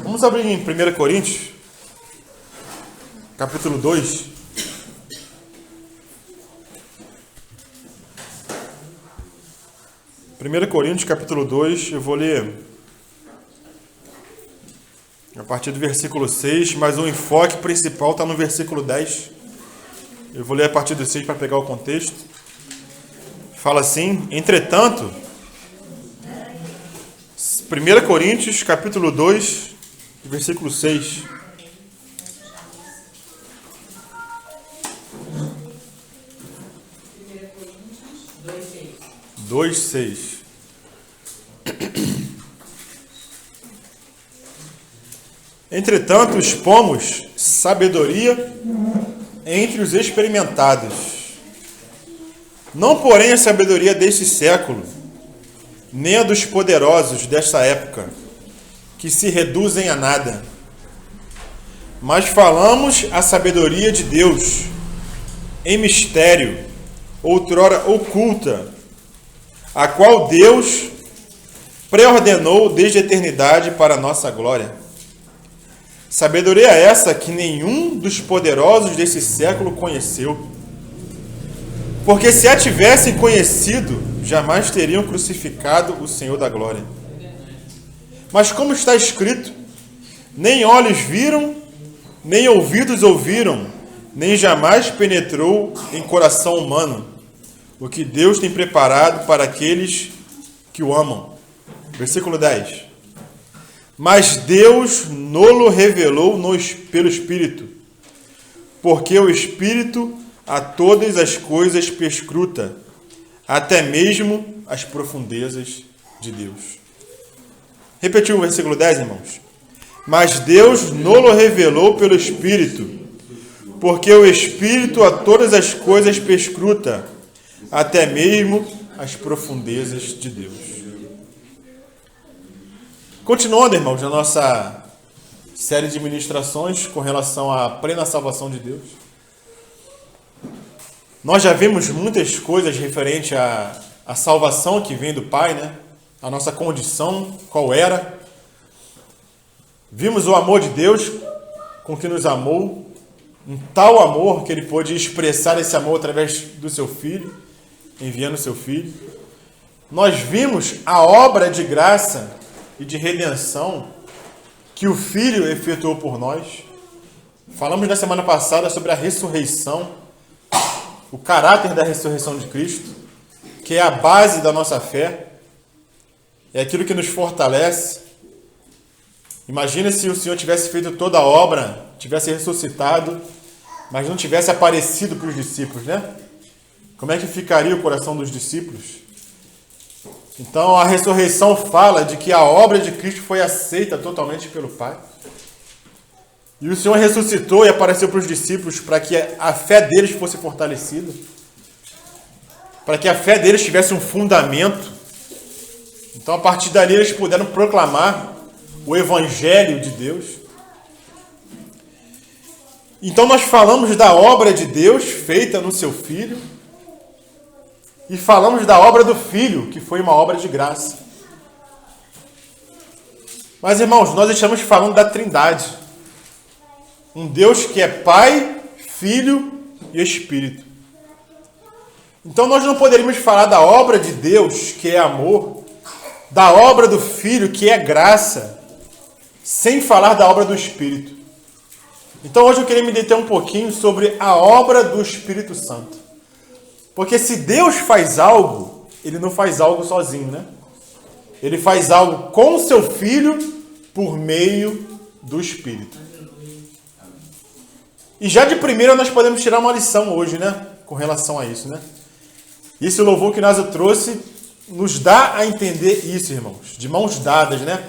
Vamos abrir em 1 Coríntios, capítulo 2. Primeiro Coríntios, capítulo 2, eu vou ler a partir do versículo 6, mas o enfoque principal está no versículo 10. Eu vou ler a partir do 6 para pegar o contexto. Fala assim: entretanto, 1 Coríntios, capítulo 2, versículo 6. Dois, 6. Entretanto, expomos sabedoria entre os experimentados, não porém a sabedoria deste século, nem a dos poderosos desta época, que se reduzem a nada. Mas falamos a sabedoria de Deus, em mistério, outrora oculta, a qual Deus preordenou desde a eternidade para a nossa glória. Sabedoria essa que nenhum dos poderosos desse século conheceu. Porque se a tivessem conhecido, jamais teriam crucificado o Senhor da glória. Mas como está escrito, nem olhos viram, nem ouvidos ouviram, nem jamais penetrou em coração humano o que Deus tem preparado para aqueles que o amam. Versículo 10. Mas Deus no-lo revelou pelo Espírito, porque o Espírito a todas as coisas perscruta, até mesmo as profundezas de Deus. Repetiu o versículo 10, irmãos? Mas Deus no-lo revelou pelo Espírito, porque o Espírito a todas as coisas perscruta, até mesmo as profundezas de Deus. Continuando, irmãos, na nossa série de ministrações com relação à plena salvação de Deus, nós já vimos muitas coisas referentes à salvação que vem do Pai, né? A nossa condição, qual era. Vimos o amor de Deus com que nos amou, um tal amor que Ele pôde expressar esse amor através do Seu Filho, enviando o Seu Filho. Nós vimos a obra de graça e de redenção que o Filho efetuou por nós. Falamos na semana passada sobre a ressurreição, o caráter da ressurreição de Cristo, que é a base da nossa fé, é aquilo que nos fortalece. Imagina se o Senhor tivesse feito toda a obra, tivesse ressuscitado, mas não tivesse aparecido para os discípulos, né? Como é que ficaria o coração dos discípulos? Então a ressurreição fala de que a obra de Cristo foi aceita totalmente pelo Pai. E o Senhor ressuscitou e apareceu para os discípulos para que a fé deles fosse fortalecida, para que a fé deles tivesse um fundamento. Então, a partir dali, eles puderam proclamar o Evangelho de Deus. Então, nós falamos da obra de Deus feita no Seu Filho e falamos da obra do Filho, que foi uma obra de graça. Mas, irmãos, nós estamos falando da Trindade. Um Deus que é Pai, Filho e Espírito. Então nós não poderíamos falar da obra de Deus, que é amor, da obra do Filho, que é graça, sem falar da obra do Espírito. Então hoje eu queria me deter um pouquinho sobre a obra do Espírito Santo. Porque se Deus faz algo, Ele não faz algo sozinho, né? Ele faz algo com o Seu Filho por meio do Espírito. E já de primeira nós podemos tirar uma lição hoje, né? Com relação a isso, né? Esse louvor que Nasa trouxe nos dá a entender isso, irmãos. De mãos dadas, né?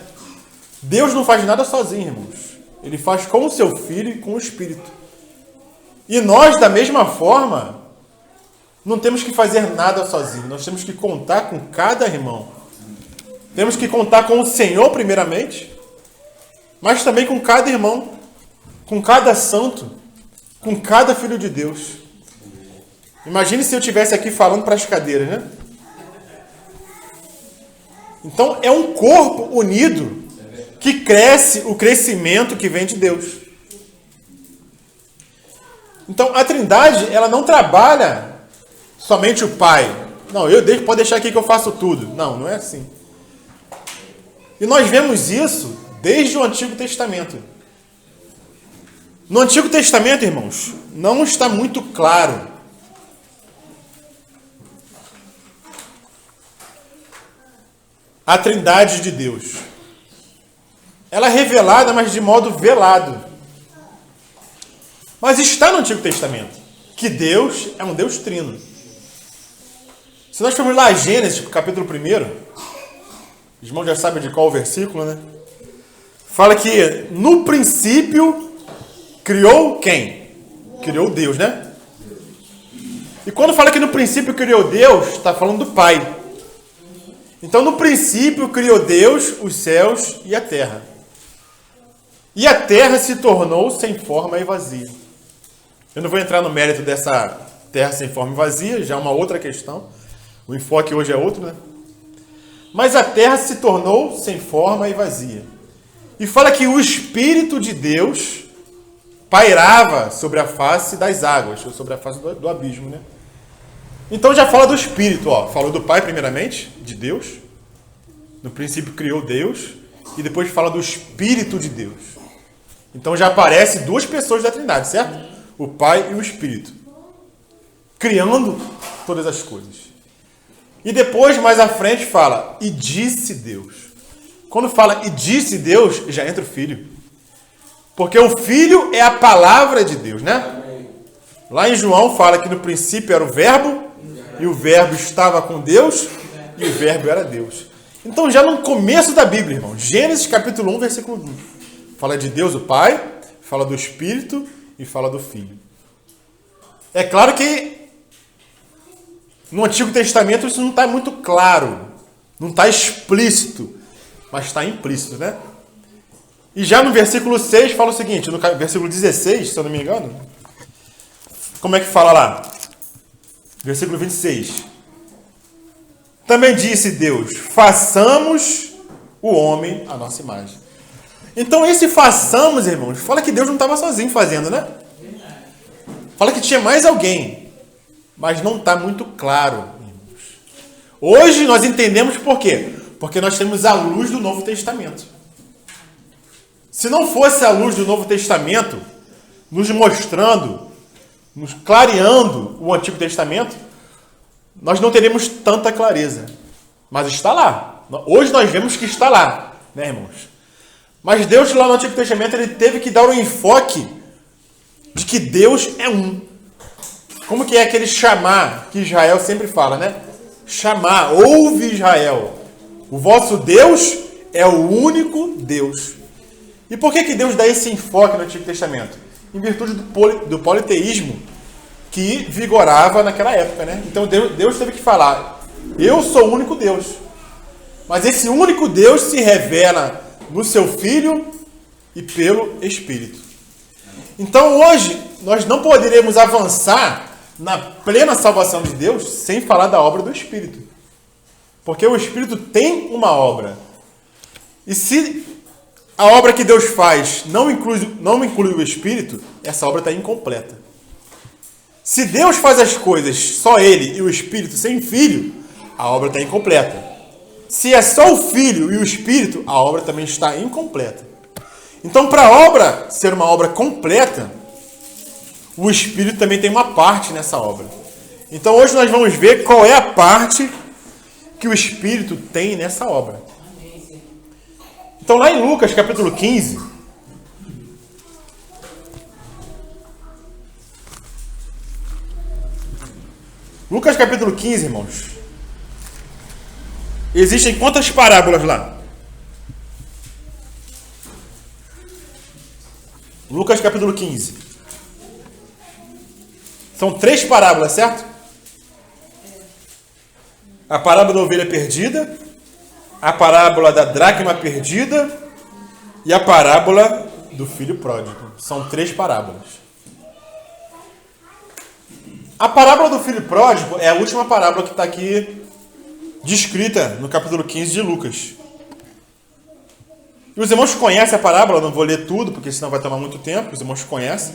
Deus não faz nada sozinho, irmãos. Ele faz com o Seu Filho e com o Espírito. E nós, da mesma forma, não temos que fazer nada sozinho. Nós temos que contar com cada irmão. Temos que contar com o Senhor, primeiramente, mas também com cada irmão, com cada santo, com cada filho de Deus. Imagine se eu estivesse aqui falando para as cadeiras, né? Então, é um corpo unido que cresce o crescimento que vem de Deus. Então, a Trindade, ela não trabalha somente o Pai. Não, Deus pode deixar aqui que eu faço tudo. Não, não é assim. E nós vemos isso desde o Antigo Testamento. No Antigo Testamento, irmãos, não está muito claro a Trindade de Deus. Ela é revelada, mas de modo velado. Mas está no Antigo Testamento que Deus é um Deus trino. Se nós formos lá a Gênesis, capítulo 1, os irmãos já sabem de qual o versículo, né? Fala que no princípio criou quem? Criou Deus, né? E quando fala que no princípio criou Deus, está falando do Pai. Então, no princípio criou Deus os céus e a terra. E a terra se tornou sem forma e vazia. Eu não vou entrar no mérito dessa terra sem forma e vazia, já é uma outra questão. O enfoque hoje é outro, né? Mas a terra se tornou sem forma e vazia. E fala que o Espírito de Deus pairava sobre a face das águas, ou sobre a face do abismo, né? Então já fala do Espírito, ó. Falou do Pai primeiramente, de Deus. No princípio criou Deus. E depois fala do Espírito de Deus. Então já aparece duas pessoas da Trindade, certo? O Pai e o Espírito. Criando todas as coisas. E depois, mais à frente, fala, e disse Deus. Quando fala, e disse Deus, já entra o Filho. Porque o Filho é a palavra de Deus, né? Lá em João fala que no princípio era o Verbo, e o Verbo estava com Deus, e o Verbo era Deus. Então, já no começo da Bíblia, irmão, Gênesis capítulo 1, versículo 1, fala de Deus, o Pai, fala do Espírito e fala do Filho. É claro que no Antigo Testamento isso não está muito claro, não está explícito, mas está implícito, né? E já no versículo 6 fala o seguinte, no versículo 16, se eu não me engano, como é que fala lá? Versículo 26. Também disse Deus, façamos o homem à nossa imagem. Então esse façamos, irmãos, fala que Deus não estava sozinho fazendo, né? Fala que tinha mais alguém. Mas não está muito claro, irmãos. Hoje nós entendemos por quê? Porque nós temos a luz do Novo Testamento. Se não fosse a luz do Novo Testamento, nos mostrando, nos clareando o Antigo Testamento, nós não teríamos tanta clareza. Mas está lá. Hoje nós vemos que está lá, né, irmãos? Mas Deus lá no Antigo Testamento, ele teve que dar um enfoque de que Deus é um. Como que é aquele chamar que Israel sempre fala, né? Chamar, ouve Israel. O vosso Deus é o único Deus. E por que Deus dá esse enfoque no Antigo Testamento? Em virtude do politeísmo que vigorava naquela época, né? Então Deus teve que falar, eu sou o único Deus. Mas esse único Deus se revela no seu Filho e pelo Espírito. Então hoje nós não poderemos avançar na plena salvação de Deus sem falar da obra do Espírito. Porque o Espírito tem uma obra. E se a obra que Deus faz não inclui o Espírito, essa obra está incompleta. Se Deus faz as coisas só Ele e o Espírito sem Filho, a obra está incompleta. Se é só o Filho e o Espírito, a obra também está incompleta. Então, para a obra ser uma obra completa, o Espírito também tem uma parte nessa obra. Então, hoje nós vamos ver qual é a parte que o Espírito tem nessa obra. Então, lá em Lucas, capítulo 15, Lucas, capítulo 15, irmãos, existem quantas parábolas lá? Lucas, capítulo 15. São 3 parábolas, certo? A parábola da ovelha perdida, a parábola da dracma perdida e a parábola do filho pródigo. São 3 parábolas. A parábola do filho pródigo é a última parábola que está aqui descrita no capítulo 15 de Lucas. E os irmãos conhecem a parábola, não vou ler tudo, porque senão vai tomar muito tempo, os irmãos conhecem.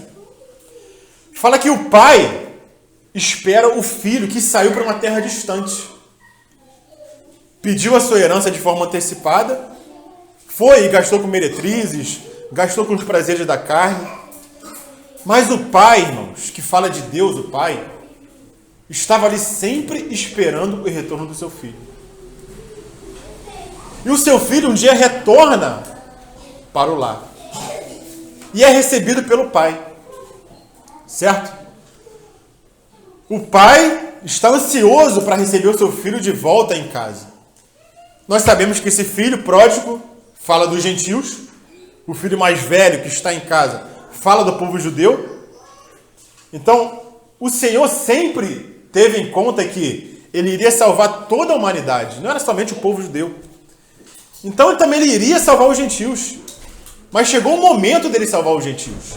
Fala que o pai espera o filho que saiu para uma terra distante. Pediu a sua herança de forma antecipada, foi e gastou com meretrizes, gastou com os prazeres da carne. Mas o pai, irmãos, que fala de Deus, o pai, estava ali sempre esperando o retorno do seu filho. E o seu filho um dia retorna para o lar. E é recebido pelo pai. Certo? O pai está ansioso para receber o seu filho de volta em casa. Nós sabemos que esse filho pródigo fala dos gentios. O filho mais velho que está em casa fala do povo judeu. Então, o Senhor sempre teve em conta que ele iria salvar toda a humanidade. Não era somente o povo judeu. Então, ele iria salvar os gentios. Mas chegou o momento dele salvar os gentios.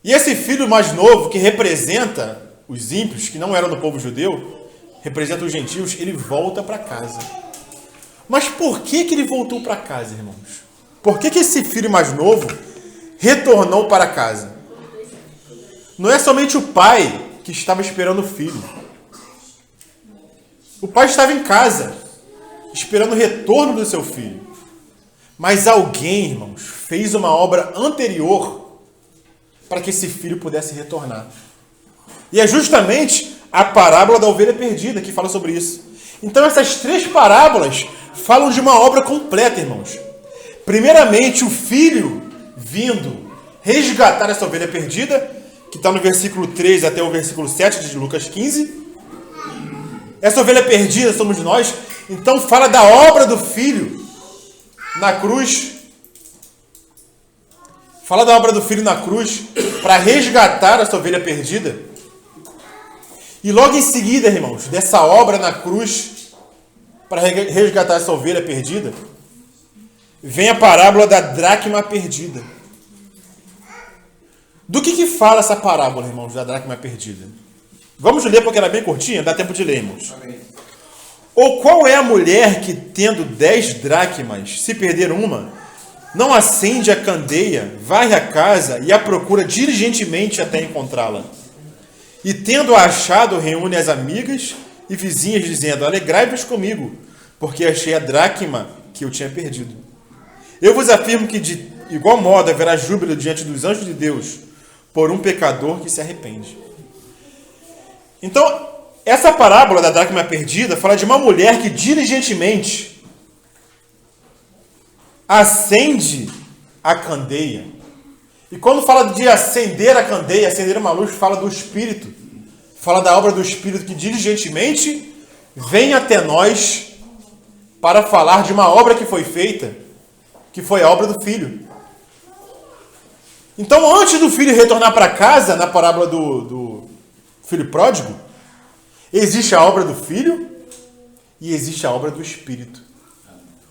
E esse filho mais novo, que representa os ímpios, que não eram do povo judeu, representa os gentios, ele volta para casa. Mas por que ele voltou para casa, irmãos? Por que esse filho mais novo retornou para casa? Não é somente o pai que estava esperando o filho. O pai estava em casa, esperando o retorno do seu filho. Mas alguém, irmãos, fez uma obra anterior para que esse filho pudesse retornar. E é justamente a parábola da ovelha perdida que fala sobre isso. Então essas três parábolas falam de uma obra completa, irmãos. Primeiramente, o filho vindo resgatar essa ovelha perdida, que está no versículo 3 até o versículo 7 de Lucas 15. Essa ovelha perdida somos nós. Então fala da obra do filho na cruz. Fala da obra do filho na cruz para resgatar essa ovelha perdida. E logo em seguida, irmãos, dessa obra na cruz para resgatar essa ovelha perdida, vem a parábola da dracma perdida. Do que fala essa parábola, irmãos, da dracma perdida? Vamos ler porque ela é bem curtinha, dá tempo de ler, irmãos. Amém. Ou qual é a mulher que, tendo 10 dracmas, se perder uma, não acende a candeia, varre a casa e a procura diligentemente até encontrá-la? E tendo-a achado, reúne as amigas e vizinhas, dizendo: alegrai-vos comigo, porque achei a dracma que eu tinha perdido. Eu vos afirmo que de igual modo haverá júbilo diante dos anjos de Deus por um pecador que se arrepende. Então, essa parábola da dracma perdida fala de uma mulher que diligentemente acende a candeia. E quando fala de acender a candeia, acender uma luz, fala do Espírito. Fala da obra do Espírito que diligentemente vem até nós para falar de uma obra que foi feita, que foi a obra do Filho. Então, antes do filho retornar para casa, na parábola do filho pródigo, existe a obra do Filho e existe a obra do Espírito.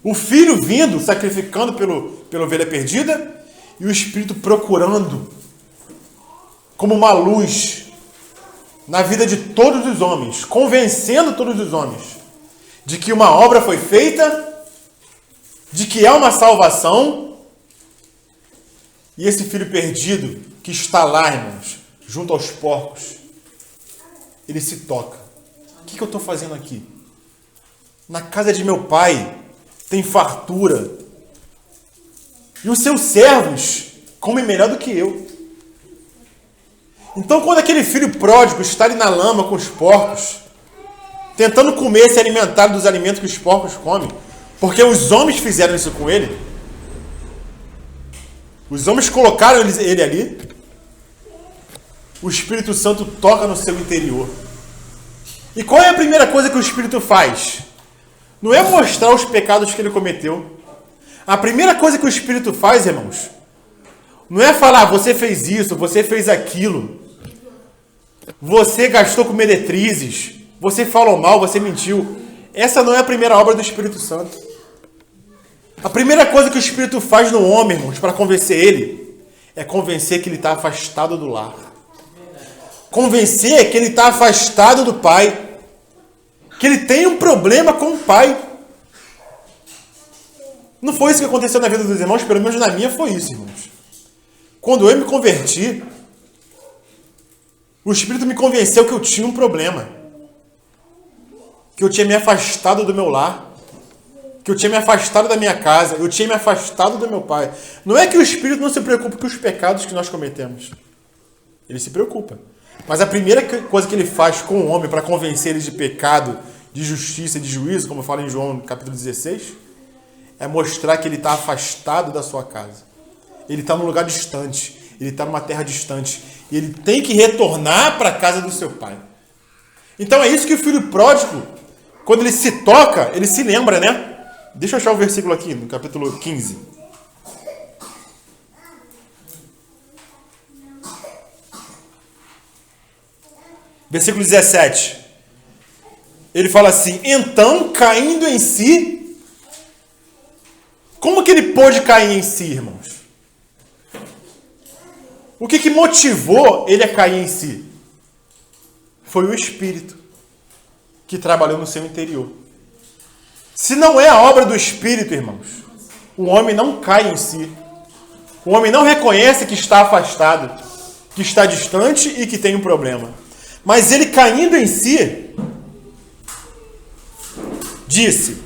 O Filho vindo, sacrificando pela ovelha perdida, e o Espírito procurando como uma luz na vida de todos os homens, convencendo todos os homens de que uma obra foi feita, de que há uma salvação. E esse filho perdido que está lá, irmãos, junto aos porcos, ele se toca. O que eu estou fazendo aqui? Na casa de meu pai tem fartura. E os seus servos comem melhor do que eu. Então, quando aquele filho pródigo está ali na lama com os porcos, tentando comer, se alimentar dos alimentos que os porcos comem, porque os homens fizeram isso com ele, os homens colocaram ele ali, o Espírito Santo toca no seu interior. E qual é a primeira coisa que o Espírito faz? Não é mostrar os pecados que ele cometeu. A primeira coisa que o Espírito faz, irmãos, não é falar: você fez isso, você fez aquilo, você gastou com meretrizes, você falou mal, você mentiu. Essa não é a primeira obra do Espírito Santo. A primeira coisa que o Espírito faz no homem, irmãos, para convencer ele, é convencer que ele está afastado do lar. Convencer que ele está afastado do pai. Que ele tem um problema com o pai. Não foi isso que aconteceu na vida dos irmãos, pelo menos na minha foi isso, irmãos. Quando eu me converti, o Espírito me convenceu que eu tinha um problema. Que eu tinha me afastado do meu lar. Que eu tinha me afastado da minha casa. Eu tinha me afastado do meu pai. Não é que o Espírito não se preocupe com os pecados que nós cometemos. Ele se preocupa. Mas a primeira coisa que ele faz com o homem para convencer ele de pecado, de justiça e de juízo, como eu falo em João capítulo 16, é mostrar que ele está afastado da sua casa. Ele está num lugar distante. Ele está numa terra distante. E ele tem que retornar para a casa do seu pai. Então é isso que o filho pródigo, quando ele se toca, ele se lembra, né? Deixa eu achar o versículo aqui, no capítulo 15. Versículo 17. Ele fala assim: então, caindo em si. Como que ele pôde cair em si, irmãos? O que motivou ele a cair em si? Foi o Espírito que trabalhou no seu interior. Se não é a obra do Espírito, irmãos, o homem não cai em si. O homem não reconhece que está afastado, que está distante e que tem um problema. Mas ele caindo em si, disse: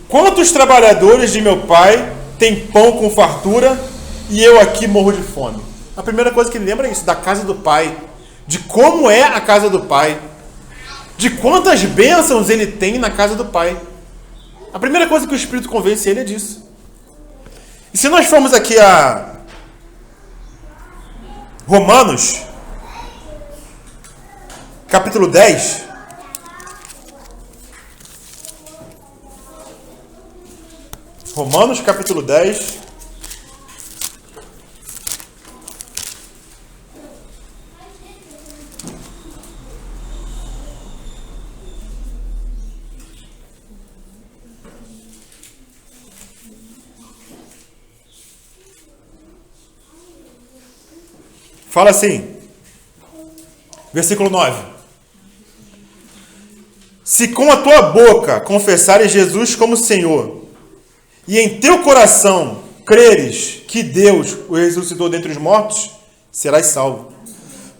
quantos trabalhadores de meu pai têm pão com fartura e eu aqui morro de fome? A primeira coisa que ele lembra é isso, da casa do pai, de como é a casa do pai, de quantas bênçãos ele tem na casa do pai. A primeira coisa que o Espírito convence ele é disso. E se nós formos aqui a Romanos, capítulo 10, Romanos, capítulo 10, fala assim, versículo 9. Se com a tua boca confessares Jesus como Senhor, e em teu coração creres que Deus o ressuscitou dentre os mortos, serás salvo.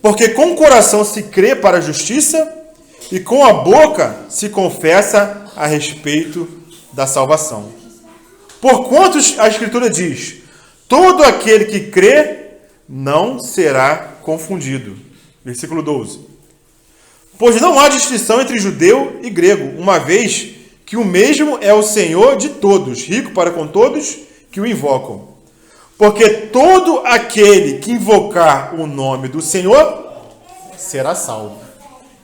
Porque com o coração se crê para a justiça, e com a boca se confessa a respeito da salvação. Porquanto a Escritura diz: todo aquele que crê não será confundido. Versículo 12. Pois não há distinção entre judeu e grego, uma vez que o mesmo é o Senhor de todos, rico para com todos que o invocam. Porque todo aquele que invocar o nome do Senhor será salvo.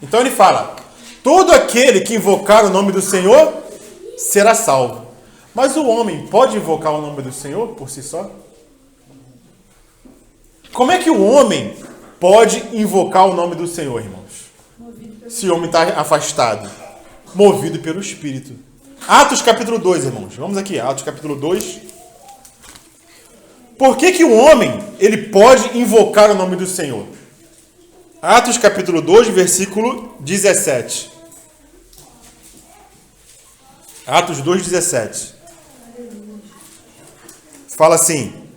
Então ele fala: todo aquele que invocar o nome do Senhor será salvo. Mas o homem pode invocar o nome do Senhor por si só? Como é que o homem pode invocar o nome do Senhor, irmãos? Se o homem está afastado. Movido pelo Espírito. Atos capítulo 2, irmãos. Vamos aqui, Atos capítulo 2. Por que o homem ele pode invocar o nome do Senhor? Atos capítulo 2, versículo 17. Atos 2, 17. Fala assim: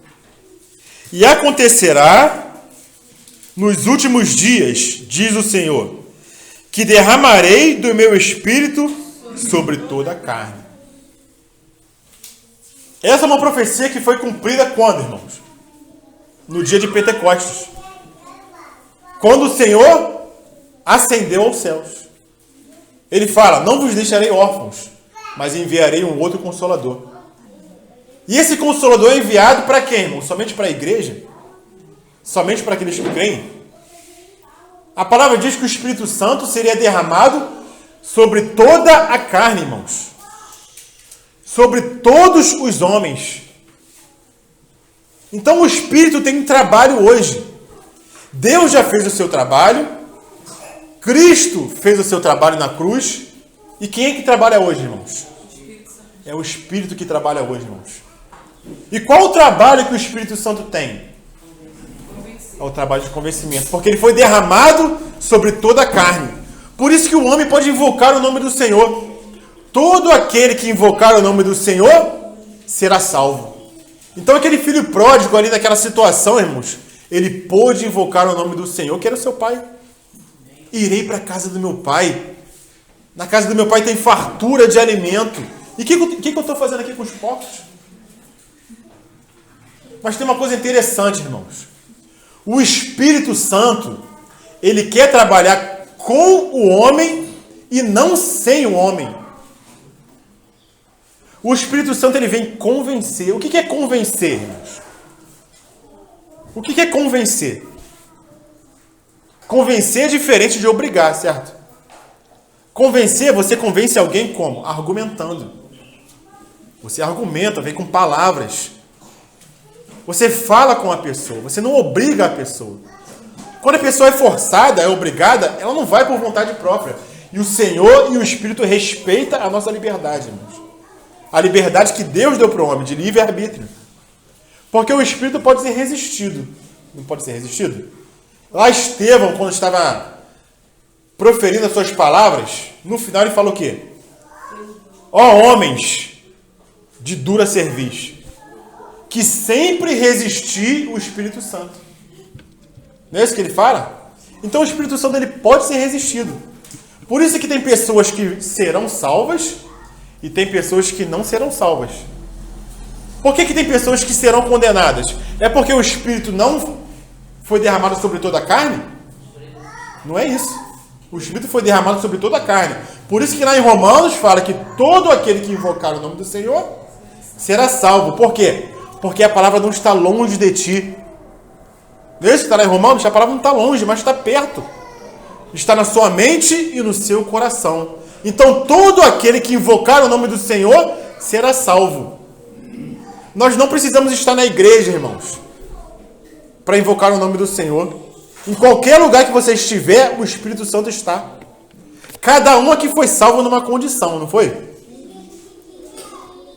e acontecerá nos últimos dias, diz o Senhor, que derramarei do meu espírito sobre toda a carne. Essa é uma profecia que foi cumprida quando, irmãos? No dia de Pentecostes. Quando o Senhor ascendeu aos céus. Ele fala: não vos deixarei órfãos, mas enviarei um outro Consolador. E esse Consolador é enviado para quem, irmão? Somente para a igreja? Somente para aqueles que creem? A palavra diz que o Espírito Santo seria derramado sobre toda a carne, irmãos. Sobre todos os homens. Então o Espírito tem um trabalho hoje. Deus já fez o seu trabalho. Cristo fez o seu trabalho na cruz. E quem é que trabalha hoje, irmãos? É o Espírito que trabalha hoje, irmãos. E qual o trabalho que o Espírito Santo tem? É o trabalho de convencimento. Porque ele foi derramado sobre toda a carne. Por isso que o homem pode invocar o nome do Senhor. Todo aquele que invocar o nome do Senhor será salvo. Então aquele filho pródigo ali naquela situação, irmãos, ele pôde invocar o nome do Senhor, que era o seu pai. Irei para a casa do meu pai. Na casa do meu pai tem fartura de alimento. E o que eu estou fazendo aqui com os porcos? Mas tem uma coisa interessante, irmãos. O Espírito Santo, ele quer trabalhar com o homem e não sem o homem. O Espírito Santo, ele vem convencer. O que é convencer, irmãos? O que é convencer? Convencer é diferente de obrigar, certo? Convencer, você convence alguém como? Argumentando. Você argumenta, vem com palavras. Você fala com a pessoa, você não obriga a pessoa. Quando a pessoa é forçada, é obrigada, ela não vai por vontade própria. E o Senhor e o Espírito respeitam a nossa liberdade, irmãos. A liberdade que Deus deu para o homem, de livre-arbítrio. Porque o Espírito pode ser resistido. Não pode ser resistido? Lá Estevão, quando estava proferindo as suas palavras, no final ele falou o quê? Ó homens de dura cerviz, que sempre resisti o Espírito Santo. Não é isso que ele fala? Então o Espírito Santo, ele pode ser resistido. Por isso que tem pessoas que serão salvas e tem pessoas que não serão salvas. Por que tem pessoas que serão condenadas? É porque o Espírito não foi derramado sobre toda a carne? Não é isso. O Espírito foi derramado sobre toda a carne. Por isso que lá em Romanos fala que todo aquele que invocar o nome do Senhor será salvo. Por quê? Porque a palavra não está longe de ti. Não é isso que está lá em Romanos? A palavra não está longe, mas está perto. Está na sua mente e no seu coração. Então todo aquele que invocar o nome do Senhor será salvo. Nós não precisamos estar na igreja, irmãos, para invocar o nome do Senhor. Em qualquer lugar que você estiver, o Espírito Santo está. Cada um aqui foi salvo numa condição, não foi?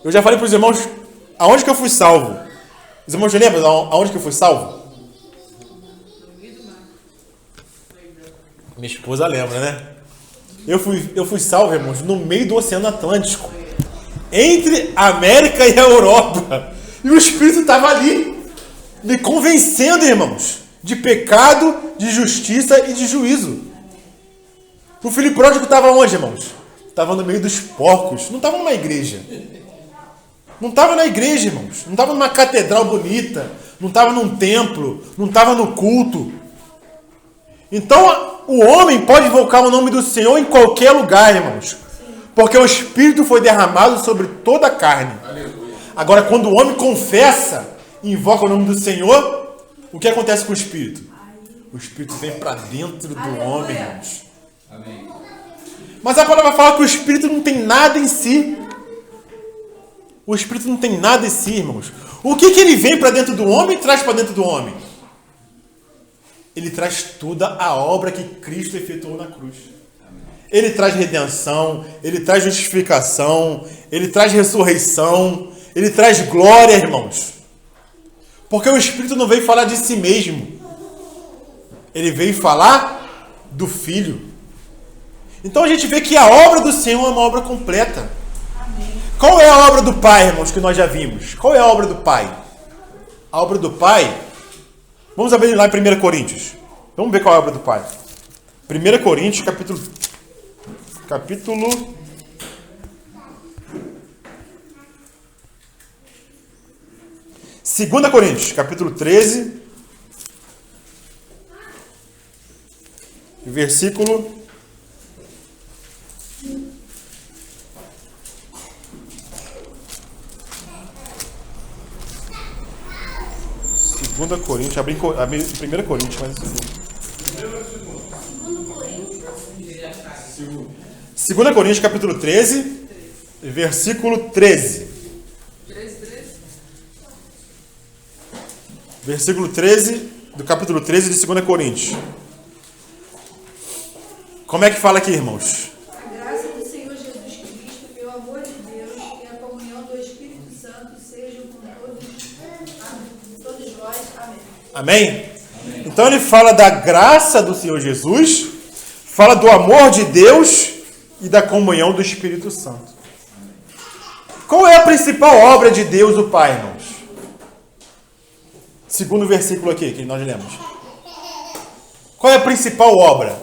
Eu já falei para os irmãos aonde que eu fui salvo. Os irmãos lembram aonde que eu fui salvo? Minha esposa lembra, né? Eu fui salvo, irmãos, no meio do Oceano Atlântico. Entre a América e a Europa. E o Espírito estava ali, me convencendo, irmãos, de pecado, de justiça e de juízo. O filho pródigo estava onde, irmãos? Estava no meio dos porcos. Não estava numa igreja. Não estava na igreja, irmãos. Não estava numa catedral bonita. Não estava num templo. Não estava no culto. Então, o homem pode invocar o nome do Senhor em qualquer lugar, irmãos. Porque o Espírito foi derramado sobre toda a carne. Agora, quando o homem confessa e invoca o nome do Senhor, o que acontece com o Espírito? O Espírito vem para dentro do homem, irmãos. Mas a palavra fala que o Espírito não tem nada em si. O Espírito não tem nada em si, irmãos. O que ele vem para dentro do homem e traz para dentro do homem? Ele traz toda a obra que Cristo efetuou na cruz. Ele traz redenção, ele traz justificação, ele traz ressurreição, ele traz glória, irmãos. Porque o Espírito não veio falar de si mesmo. Ele veio falar do Filho. Então a gente vê que a obra do Senhor é uma obra completa. Amém. Qual é a obra do Pai, irmãos, que nós já vimos? Qual é a obra do Pai? A obra do Pai... Vamos abrir lá em 1 Coríntios. Vamos ver qual é a obra do Pai. 1 Coríntios, capítulo 2 Coríntios, capítulo 13, versículo 2 Coríntios, abri 1 Coríntios, mas é 2 Coríntios, capítulo 13, versículo 13. Versículo 13 do capítulo 13 de 2 Coríntios. Como é que fala aqui, irmãos? A graça do Senhor Jesus Cristo, e o amor de Deus e a comunhão do Espírito Santo sejam com todos nós. Amém. Amém? Então ele fala da graça do Senhor Jesus, fala do amor de Deus e da comunhão do Espírito Santo. Qual é a principal obra de Deus, o Pai, irmãos? Segundo versículo aqui, que nós lemos. Qual é a principal obra?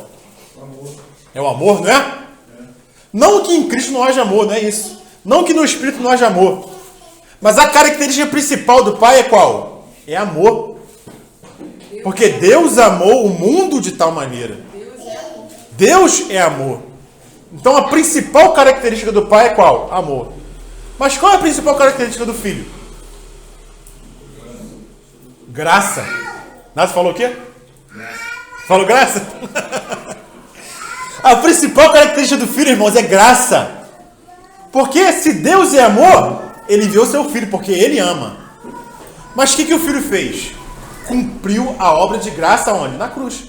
É o amor, não é? Não que em Cristo não haja amor, não é isso. Não que no Espírito não haja amor. Mas a característica principal do Pai é qual? É amor. Porque Deus amou o mundo de tal maneira. Deus é amor. Então a principal característica do Pai é qual? Amor. Mas qual é a principal característica do Filho? Graça. Nath falou o quê? Falou graça? A principal característica do Filho, irmãos, é graça. Porque se Deus é amor, Ele enviou seu Filho, porque Ele ama. Mas o que o Filho fez? Cumpriu a obra de graça onde? Na cruz.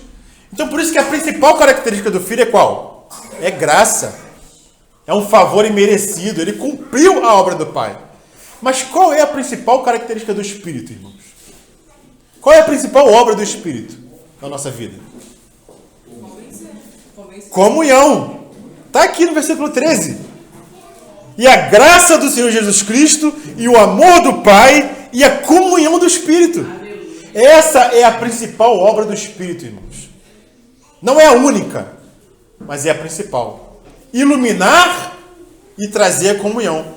Então por isso que a principal característica do Filho é qual? É graça. É um favor imerecido. Ele cumpriu a obra do Pai. Mas qual é a principal característica do Espírito, irmãos? Qual é a principal obra do Espírito na nossa vida? Comunhão. Está aqui no versículo 13. E a graça do Senhor Jesus Cristo e o amor do Pai e a comunhão do Espírito. Essa é a principal obra do Espírito, irmãos. Não é a única, mas é a principal. Iluminar e trazer a comunhão.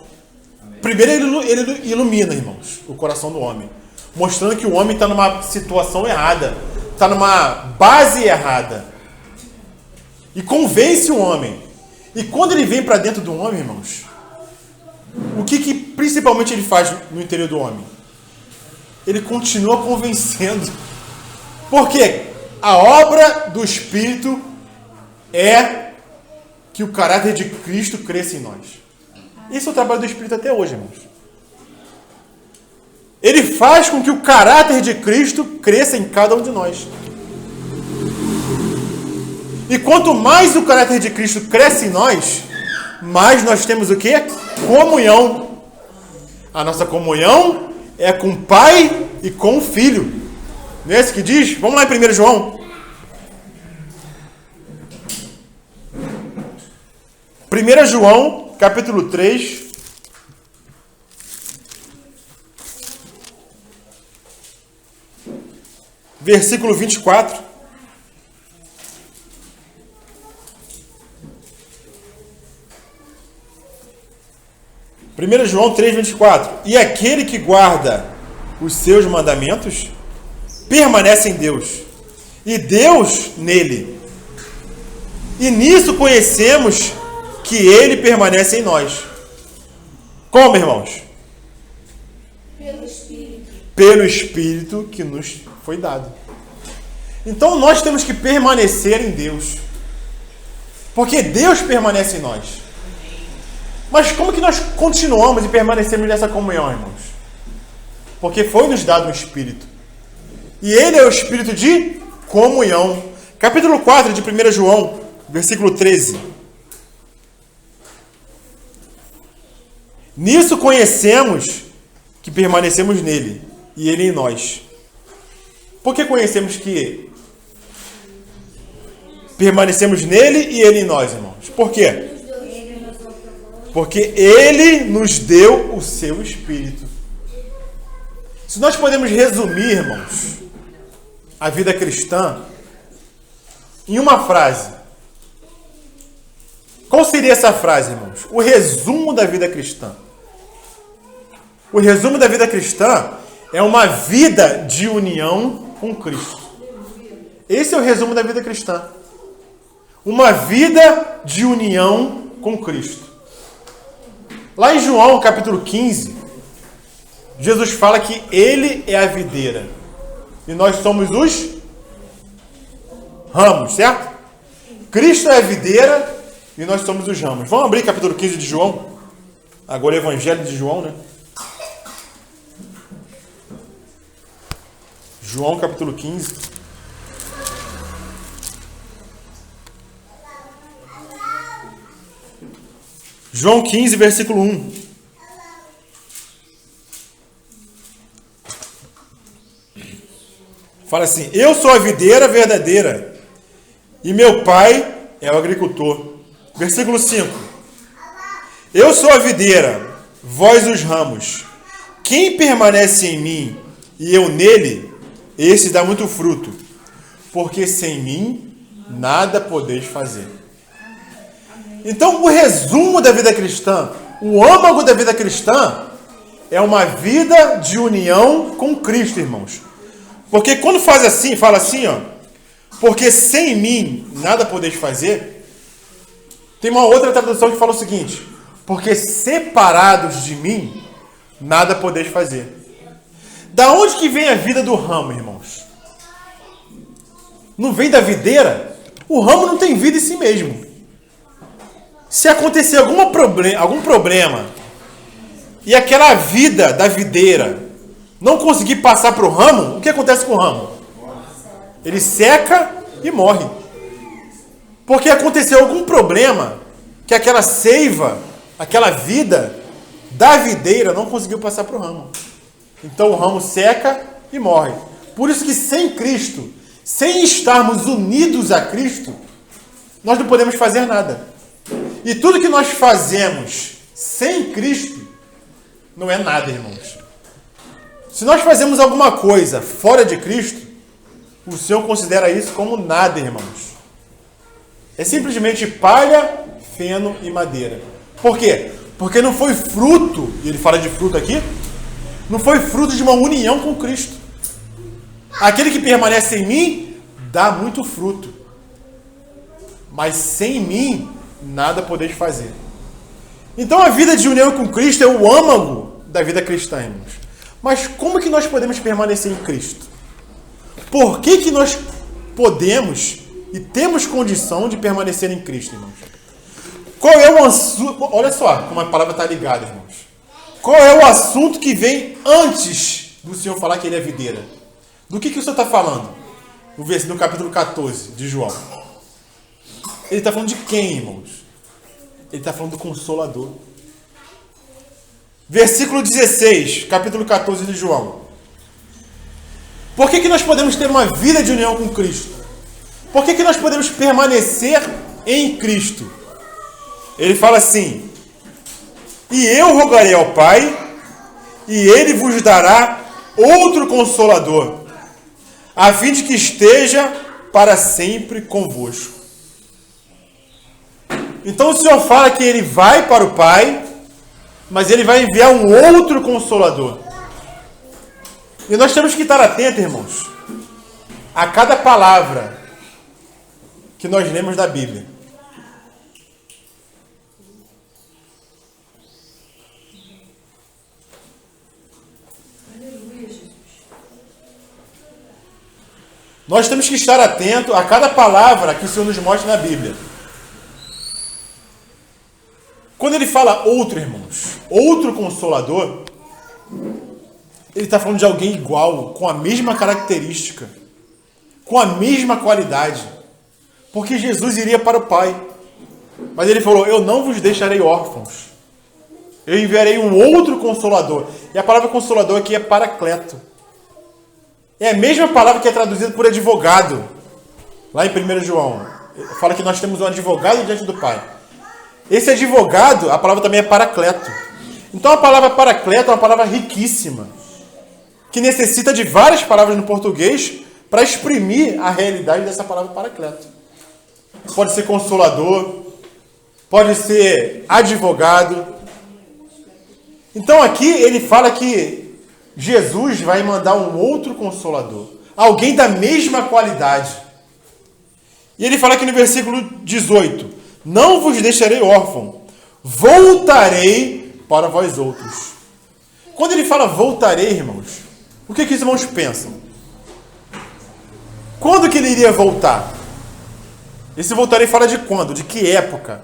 Primeiro ele ilumina, irmãos, o coração do homem. Mostrando que o homem está numa situação errada. Está numa base errada. E convence o homem. E quando ele vem para dentro do homem, irmãos, o que principalmente ele faz no interior do homem? Ele continua convencendo. Porque a obra do Espírito é que o caráter de Cristo cresça em nós. Esse é o trabalho do Espírito até hoje, irmãos. Ele faz com que o caráter de Cristo cresça em cada um de nós. E quanto mais o caráter de Cristo cresce em nós, mais nós temos o quê? Comunhão. A nossa comunhão é com o Pai e com o Filho. Não é esse que diz? Vamos lá em 1 João. 1 João, capítulo 3. Versículo 24. Primeiro João 3, 24. E aquele que guarda os seus mandamentos permanece em Deus, e Deus nele. E nisso conhecemos que ele permanece em nós. Como, irmãos? Pelo Espírito. Pelo Espírito que nos foi dado. Então nós temos que permanecer em Deus. Porque Deus permanece em nós. Mas como que nós continuamos e permanecemos nessa comunhão, irmãos? Porque foi nos dado um Espírito. E ele é o Espírito de comunhão. Capítulo 4 de 1 João, versículo 13. Nisso conhecemos que permanecemos nele e ele em nós. Por que conhecemos que permanecemos nele e ele em nós, irmãos? Por quê? Porque ele nos deu o seu Espírito. Se nós podemos resumir, irmãos, a vida cristã em uma frase. Qual seria essa frase, irmãos? O resumo da vida cristã. O resumo da vida cristã é uma vida de união com Cristo. Esse é o resumo da vida cristã. Uma vida de união com Cristo. Lá em João, capítulo 15, Jesus fala que ele é a videira. E nós somos os ramos, certo? Cristo é a videira e nós somos os ramos. Vamos abrir capítulo 15 de João? Agora o Evangelho de João, né? João, capítulo 15. João 15, versículo 1. Fala assim: eu sou a videira verdadeira e meu pai é o agricultor. Versículo 5. Eu sou a videira, vós os ramos. Quem permanece em mim e eu nele, esse dá muito fruto, porque sem mim nada podeis fazer. Então, o resumo da vida cristã, o âmago da vida cristã, é uma vida de união com Cristo, irmãos. Porque quando fala assim, ó, porque sem mim nada podeis fazer, tem uma outra tradução que fala o seguinte: porque separados de mim nada podeis fazer. Da onde que vem a vida do ramo, irmãos? Não vem da videira? O ramo não tem vida em si mesmo. Se acontecer algum problema e aquela vida da videira não conseguir passar para o ramo, o que acontece com o ramo? Ele seca e morre. Porque aconteceu algum problema que aquela seiva, aquela vida da videira não conseguiu passar para o ramo. Então o ramo seca e morre. Por isso que sem Cristo, sem estarmos unidos a Cristo, nós não podemos fazer nada. E tudo que nós fazemos sem Cristo não é nada, irmãos. Se nós fazemos alguma coisa fora de Cristo, o Senhor considera isso como nada, irmãos. É simplesmente palha, feno e madeira. Por quê? Porque não foi fruto, e ele fala de fruto aqui, não foi fruto de uma união com Cristo. Aquele que permanece em mim dá muito fruto. Mas sem mim nada podeis fazer. Então a vida de união com Cristo é o âmago da vida cristã, irmãos. Mas como que nós podemos permanecer em Cristo? Por que nós podemos e temos condição de permanecer em Cristo, irmãos? Qual é o assunto? Olha só como a palavra está ligada, irmãos. Qual é o assunto que vem antes do Senhor falar que Ele é videira? Do que o Senhor está falando? No capítulo 14 de João. Ele está falando de quem, irmãos? Ele está falando do Consolador. Versículo 16, capítulo 14 de João. Por que nós podemos ter uma vida de união com Cristo? Por que nós podemos permanecer em Cristo? Ele fala assim: e eu rogarei ao Pai, e Ele vos dará outro Consolador, a fim de que esteja para sempre convosco. Então o Senhor fala que Ele vai para o Pai, mas Ele vai enviar um outro Consolador. E nós temos que estar atentos, irmãos, a cada palavra que nós lemos da Bíblia. Nós temos que estar atentos a cada palavra que o Senhor nos mostra na Bíblia. Quando ele fala outro, irmãos, outro Consolador, ele está falando de alguém igual, com a mesma característica, com a mesma qualidade. Porque Jesus iria para o Pai. Mas ele falou: eu não vos deixarei órfãos. Eu enviarei um outro Consolador. E a palavra Consolador aqui é Paracleto. É a mesma palavra que é traduzida por advogado. Lá em 1 João. Fala que nós temos um advogado diante do Pai. Esse advogado, a palavra também é Paracleto. Então a palavra Paracleto é uma palavra riquíssima, que necessita de várias palavras no português para exprimir a realidade dessa palavra Paracleto. Pode ser Consolador, pode ser advogado. Então aqui ele fala que Jesus vai mandar um outro Consolador, alguém da mesma qualidade. E ele fala aqui no versículo 18: não vos deixarei órfão, voltarei para vós outros. Quando ele fala voltarei, irmãos, o que os irmãos pensam? Quando que ele iria voltar? Esse voltarei fala de quando? De que época?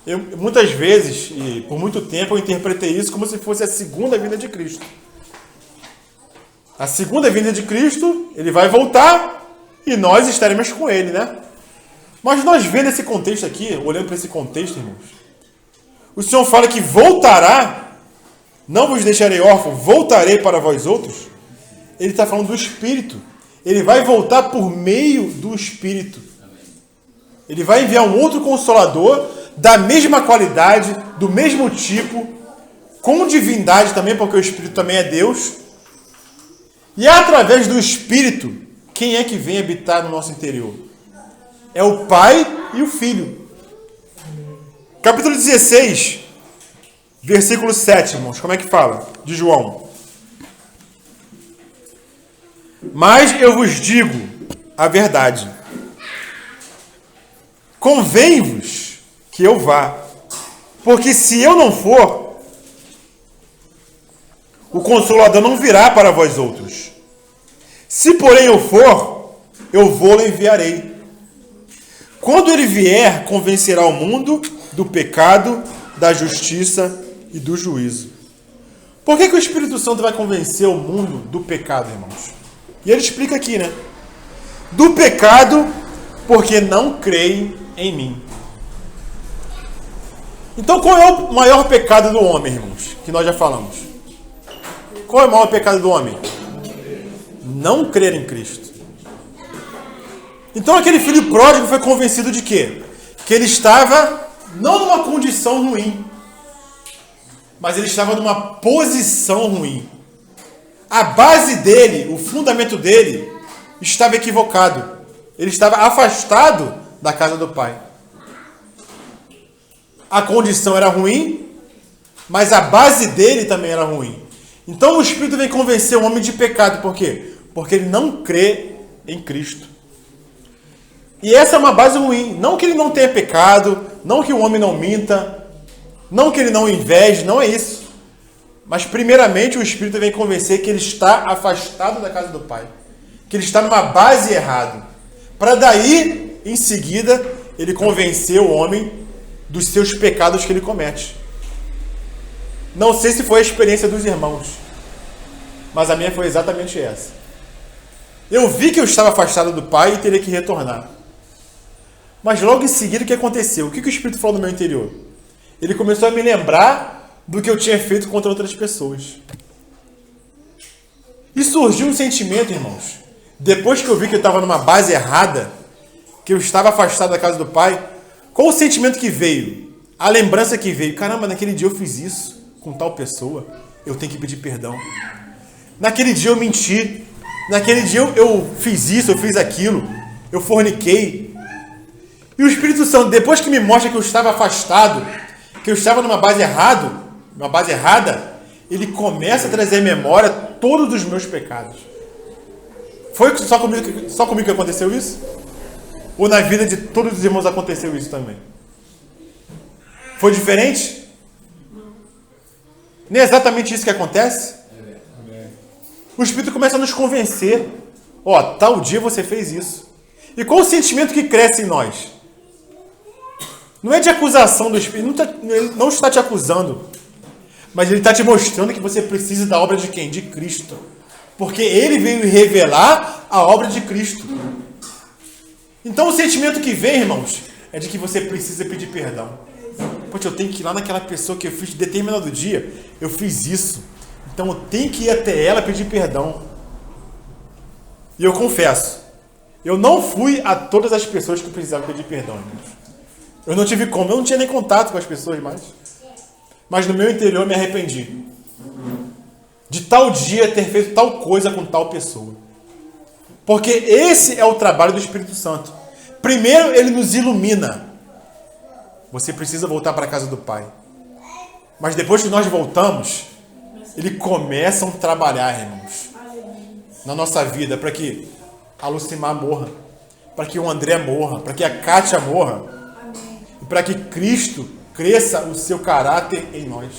Eu, muitas vezes, e por muito tempo, eu interpretei isso como se fosse a segunda vinda de Cristo. A segunda vinda de Cristo, ele vai voltar e nós estaremos com ele, né? Mas nós vendo esse contexto aqui, olhando para esse contexto, irmãos, o Senhor fala que voltará, não vos deixarei órfão, voltarei para vós outros. Ele está falando do Espírito. Ele vai voltar por meio do Espírito. Ele vai enviar um outro Consolador da mesma qualidade, do mesmo tipo, com divindade também, porque o Espírito também é Deus. E é através do Espírito, quem é que vem habitar no nosso interior? É o Pai e o Filho. Capítulo 16, versículo 7, irmãos. Como é que fala? De João. Mas eu vos digo a verdade. Convém-vos que eu vá. Porque se eu não for, o Consolador não virá para vós outros. Se, porém, eu for, eu vou-lo enviarei. Quando ele vier, convencerá o mundo do pecado, da justiça e do juízo. Por que o Espírito Santo vai convencer o mundo do pecado, irmãos? E ele explica aqui, né? Do pecado, porque não creem em mim. Então, qual é o maior pecado do homem, irmãos? Que nós já falamos. Qual é o maior pecado do homem? Não crer em Cristo. Então, aquele filho pródigo foi convencido de quê? Que ele estava não numa condição ruim, mas ele estava numa posição ruim. A base dele, o fundamento dele, estava equivocado. Ele estava afastado da casa do Pai. A condição era ruim, mas a base dele também era ruim. Então o Espírito vem convencer o homem de pecado. Por quê? Porque ele não crê em Cristo. E essa é uma base ruim. Não que ele não tenha pecado, não que o homem não minta, não que ele não inveje, não é isso. Mas primeiramente o Espírito vem convencer que ele está afastado da casa do Pai. Que ele está numa base errada. Para daí, em seguida, ele convencer o homem dos seus pecados que ele comete. Não sei se foi a experiência dos irmãos, mas a minha foi exatamente essa. Eu vi que eu estava afastado do Pai e teria que retornar. Mas logo em seguida, o que aconteceu? O que o Espírito falou no meu interior? Ele começou a me lembrar do que eu tinha feito contra outras pessoas. E surgiu um sentimento, irmãos. Depois que eu vi que eu estava numa base errada, que eu estava afastado da casa do Pai, qual o sentimento que veio? A lembrança que veio. Caramba, naquele dia eu fiz isso com tal pessoa. Eu tenho que pedir perdão. Naquele dia eu menti. Naquele dia eu fiz isso, eu fiz aquilo. Eu forniquei. E o Espírito Santo, depois que me mostra que eu estava afastado, que eu estava numa base errada, ele começa a trazer à memória todos os meus pecados. Foi só comigo que aconteceu isso? Ou na vida de todos os irmãos aconteceu isso também? Foi diferente? Nem é exatamente isso que acontece? O Espírito começa a nos convencer. Ó, tal dia você fez isso. E qual o sentimento que cresce em nós? Não é de acusação do Espírito. Ele não está te acusando. Mas ele está te mostrando que você precisa da obra de quem? De Cristo. Porque ele veio revelar a obra de Cristo. Então o sentimento que vem, irmãos, é de que você precisa pedir perdão. Poxa, eu tenho que ir lá naquela pessoa que eu fiz determinado dia. Eu fiz isso. Então eu tenho que ir até ela pedir perdão. E eu confesso, eu não fui a todas as pessoas que precisavam pedir perdão, irmãos. Eu não tive como, eu não tinha nem contato com as pessoas mais. Mas no meu interior eu me arrependi. De tal dia ter feito tal coisa com tal pessoa. Porque esse é o trabalho do Espírito Santo. Primeiro ele nos ilumina. Você precisa voltar para a casa do Pai. Mas depois que nós voltamos, ele começa a trabalhar, irmãos, na nossa vida, para que a Lucimar morra, para que o André morra, para que a Kátia morra, e para que Cristo cresça o seu caráter em nós.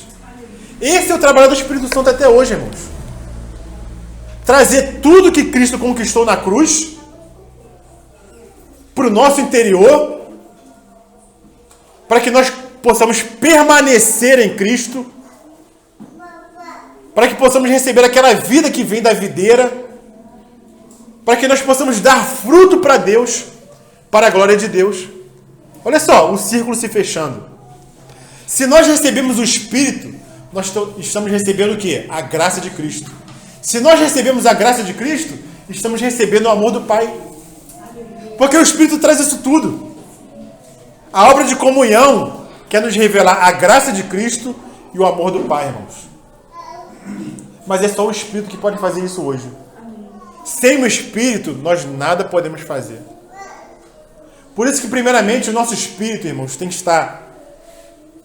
Esse é o trabalho do Espírito Santo até hoje, irmãos. Trazer tudo que Cristo conquistou na cruz para o nosso interior, para que nós possamos permanecer em Cristo, para que possamos receber aquela vida que vem da videira, para que nós possamos dar fruto para Deus, para a glória de Deus. Olha só, o círculo se fechando. Se nós recebemos o Espírito, nós estamos recebendo o quê? A graça de Cristo. Se nós recebemos a graça de Cristo, estamos recebendo o amor do Pai. Porque o Espírito traz isso tudo. A obra de comunhão, quer nos revelar a graça de Cristo e o amor do Pai, irmãos. Mas é só o Espírito que pode fazer isso hoje. Sem o Espírito, nós nada podemos fazer. Por isso que, primeiramente, o nosso Espírito, irmãos, tem que estar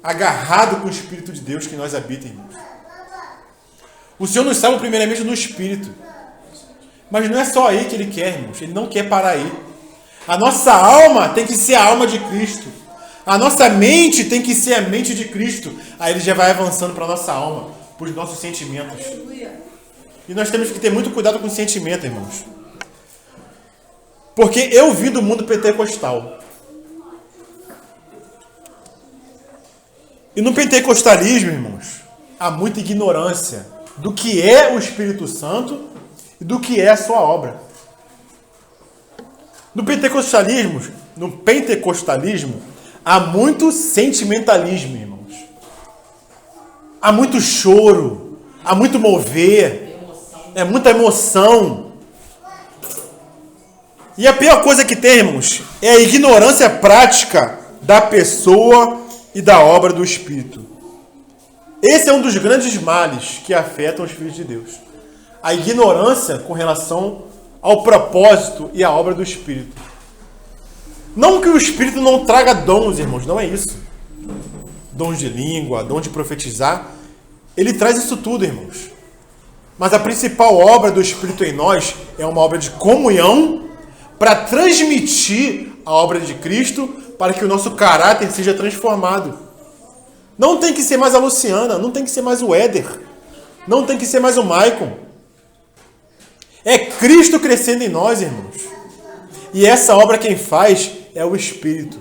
agarrado com o Espírito de Deus que nós habita, irmãos. O Senhor nos salva primeiramente no Espírito. Mas não é só aí que Ele quer, irmãos. Ele não quer parar aí. A nossa alma tem que ser a alma de Cristo. A nossa mente tem que ser a mente de Cristo. Aí Ele já vai avançando para a nossa alma, para os nossos sentimentos. E nós temos que ter muito cuidado com o sentimento, irmãos. Porque eu vim do mundo pentecostal. E no pentecostalismo, irmãos, há muita ignorância do que é o Espírito Santo e do que é a sua obra. No pentecostalismo, há muito sentimentalismo, irmãos. Há muito choro, há muito mover, é muita emoção. E a pior coisa que tem, irmãos, é a ignorância prática da pessoa e da obra do Espírito. Esse é um dos grandes males que afetam os filhos de Deus. A ignorância com relação ao propósito e à obra do Espírito. Não que o Espírito não traga dons, irmãos, não é isso. Dons de língua, dom de profetizar. Ele traz isso tudo, irmãos. Mas a principal obra do Espírito em nós é uma obra de comunhão para transmitir a obra de Cristo para que o nosso caráter seja transformado. Não tem que ser mais a Luciana, não tem que ser mais o Éder, não tem que ser mais o Maicon. É Cristo crescendo em nós, irmãos. E essa obra quem faz é o Espírito.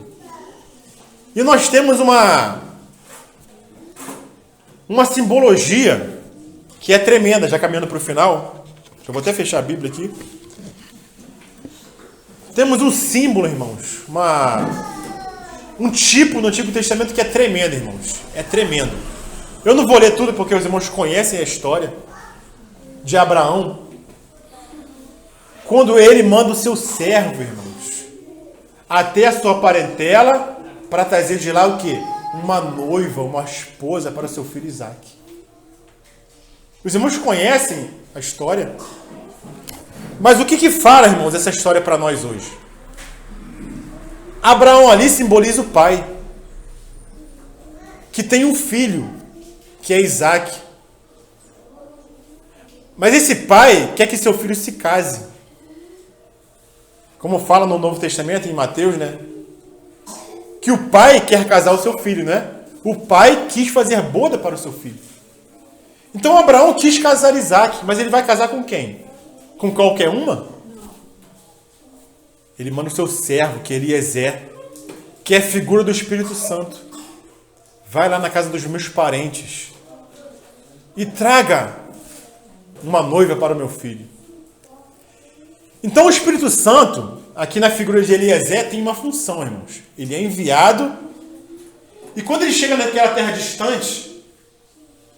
E nós temos uma simbologia que é tremenda, já caminhando para o final. Eu vou até fechar a Bíblia aqui. Temos um símbolo, irmãos, um tipo no Antigo Testamento que é tremendo, irmãos. É tremendo. Eu não vou ler tudo porque os irmãos conhecem a história de Abraão. Quando ele manda o seu servo, irmãos, até a sua parentela para trazer de lá o quê? Uma noiva, uma esposa para o seu filho Isaac. Os irmãos conhecem a história? Mas o que fala, irmãos, essa história para nós hoje? Abraão ali simboliza o pai, que tem um filho, que é Isaac. Mas esse pai quer que seu filho se case. Como fala no Novo Testamento, em Mateus, né? Que o pai quer casar o seu filho, né? O pai quis fazer boda para o seu filho. Então Abraão quis casar Isaac, mas ele vai casar com quem? Com qualquer uma? Ele manda o seu servo, que é Eliezer, que é figura do Espírito Santo. Vai lá na casa dos meus parentes e traga uma noiva para o meu filho. Então o Espírito Santo, aqui na figura de Eliezer, tem uma função, irmãos. Ele é enviado e quando ele chega naquela terra distante,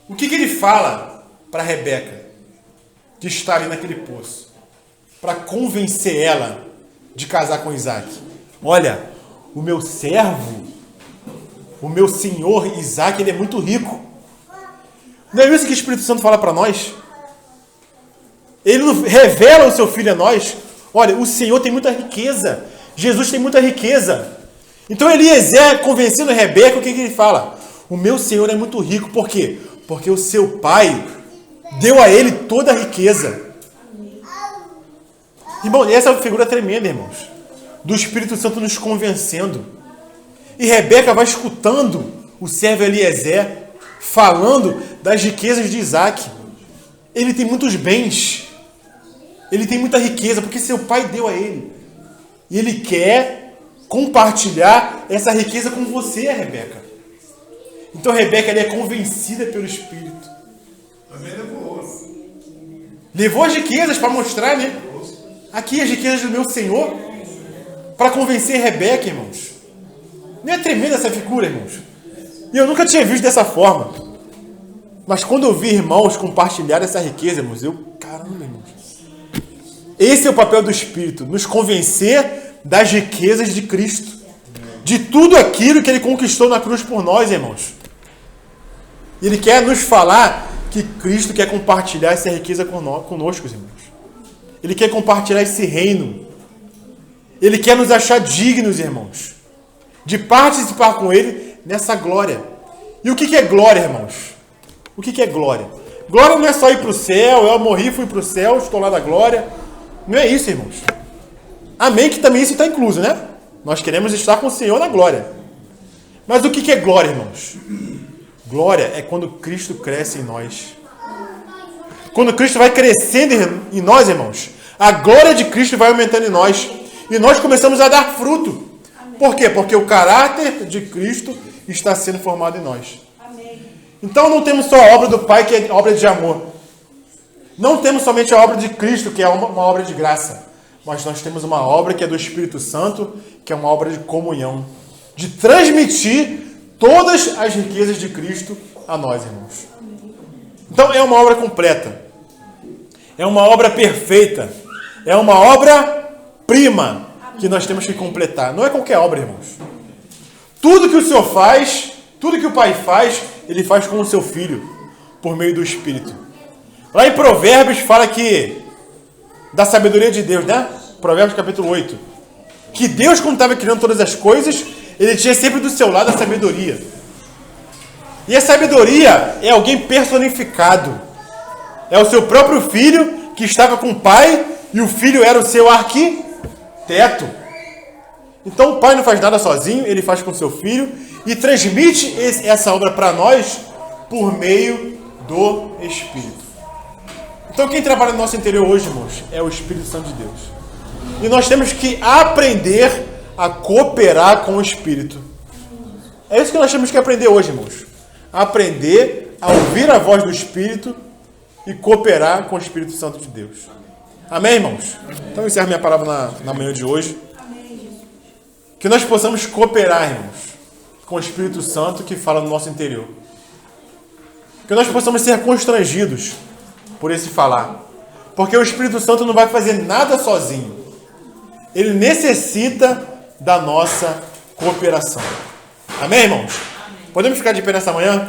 o que ele fala para Rebeca? De estar ali naquele poço, para convencer ela de casar com Isaac. Olha, o meu servo, o meu senhor Isaac, ele é muito rico. Não é isso que o Espírito Santo fala para nós? Ele revela o seu filho a nós. Olha, o Senhor tem muita riqueza. Jesus tem muita riqueza. Então Eliezer, convencendo Rebeca, o que ele fala? O meu Senhor é muito rico. Por quê? Porque o seu pai deu a ele toda a riqueza. Irmão, essa é uma figura tremenda, irmãos. Do Espírito Santo nos convencendo. E Rebeca vai escutando o servo Eliezer falando das riquezas de Isaac. Ele tem muitos bens. Ele tem muita riqueza, porque seu pai deu a ele. E ele quer compartilhar essa riqueza com você, Rebeca. Então Rebeca é convencida pelo Espírito. Levou as riquezas para mostrar, né? Aqui as riquezas do meu Senhor. Para convencer Rebeca, irmãos. Não é tremenda essa figura, irmãos? E eu nunca tinha visto dessa forma. Mas quando eu vi irmãos compartilhar essa riqueza, irmãos, caramba, irmãos. Esse é o papel do Espírito, nos convencer das riquezas de Cristo. de tudo aquilo que Ele conquistou na cruz por nós, irmãos. E Ele quer nos falar que Cristo quer compartilhar essa riqueza conosco, irmãos. Ele quer compartilhar esse reino. Ele quer nos achar dignos, irmãos, de participar com Ele nessa glória. E o que é glória, irmãos? O que é glória? Glória não é só ir para o céu, eu morri, fui para o céu, estou lá na glória. Não é isso, irmãos. Amém, que também isso está incluso, né? Nós queremos estar com o Senhor na glória. Mas o que é glória, irmãos? Glória é quando Cristo cresce em nós. Quando Cristo vai crescendo em nós, irmãos, a glória de Cristo vai aumentando em nós. E nós começamos a dar fruto. Por quê? Porque o caráter de Cristo está sendo formado em nós. Então não temos só a obra do Pai, que é obra de amor. Não temos somente a obra de Cristo, que é uma obra de graça. Mas nós temos uma obra que é do Espírito Santo, que é uma obra de comunhão. De transmitir todas as riquezas de Cristo a nós, irmãos. Então é uma obra completa. É uma obra perfeita. É uma obra-prima que nós temos que completar. Não é qualquer obra, irmãos. Tudo que o Senhor faz, tudo que o Pai faz, Ele faz com o seu Filho, por meio do Espírito. Lá em Provérbios fala que, da sabedoria de Deus, né? Provérbios capítulo 8. Que Deus, quando estava criando todas as coisas, Ele tinha sempre do seu lado a sabedoria. E a sabedoria é alguém personificado. É o seu próprio filho que estava com o pai e o filho era o seu arquiteto. Então o pai não faz nada sozinho, ele faz com o seu filho e transmite essa obra para nós por meio do Espírito. Então quem trabalha no nosso interior hoje, irmãos, é o Espírito Santo de Deus. E nós temos que aprender a cooperar com o Espírito. É isso que nós temos que aprender hoje, irmãos. Aprender a ouvir a voz do Espírito e cooperar com o Espírito Santo de Deus. Amém, irmãos? Então eu encerro minha palavra na manhã de hoje. Que nós possamos cooperar, irmãos, com o Espírito Santo que fala no nosso interior. Que nós possamos ser constrangidos por esse falar. Porque o Espírito Santo não vai fazer nada sozinho. Ele necessita da nossa cooperação. Amém, irmãos? Podemos ficar de pé nessa manhã?